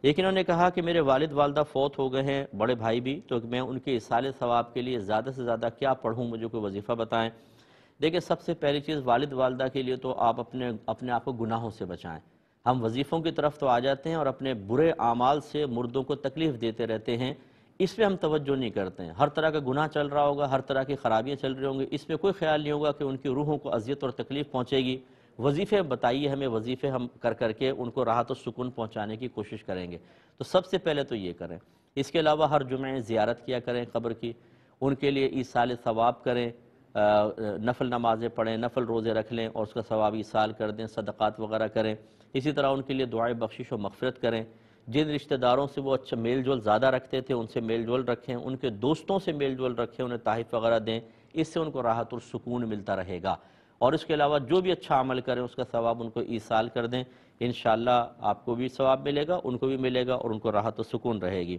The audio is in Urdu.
ایک انہوں نے کہا کہ میرے والد والدہ فوت ہو گئے ہیں، بڑے بھائی بھی، تو میں ان کے ایصال ثواب کے لیے زیادہ سے زیادہ کیا پڑھوں، مجھے کوئی وظیفہ بتائیں۔ دیکھیں سب سے پہلی چیز والد والدہ کے لیے تو آپ اپنے آپ کو گناہوں سے بچائیں۔ ہم وظیفوں کی طرف تو آ جاتے ہیں اور اپنے برے اعمال سے مردوں کو تکلیف دیتے رہتے ہیں، اس پہ ہم توجہ نہیں کرتے ہیں۔ ہر طرح کا گناہ چل رہا ہوگا، ہر طرح کی خرابیاں چل رہی ہوں گی، اس پہ کوئی خیال نہیں ہوگا کہ ان کی روحوں کو اذیت اور تکلیف پہنچے گی۔ وظیفے بتائیے ہمیں، وظیفے ہم کر کے ان کو راحت و سکون پہنچانے کی کوشش کریں گے۔ تو سب سے پہلے تو یہ کریں۔ اس کے علاوہ ہر جمعے زیارت کیا کریں قبر کی، ان کے لیے ایصال ثواب کریں، نفل نمازیں پڑھیں، نفل روزے رکھ لیں اور اس کا ثواب ایصال کر دیں، صدقات وغیرہ کریں۔ اسی طرح ان کے لیے دعائے بخشش و مغفرت کریں۔ جن رشتہ داروں سے وہ اچھا میل جول زیادہ رکھتے تھے ان سے میل جول رکھیں، ان کے دوستوں سے میل جول رکھیں، انہیں تحائف وغیرہ دیں، اس سے ان کو راحت اور سکون ملتا رہے گا۔ اور اس کے علاوہ جو بھی اچھا عمل کریں اس کا ثواب ان کو ایصال کر دیں، انشاءاللہ آپ کو بھی ثواب ملے گا، ان کو بھی ملے گا اور ان کو راحت و سکون رہے گی۔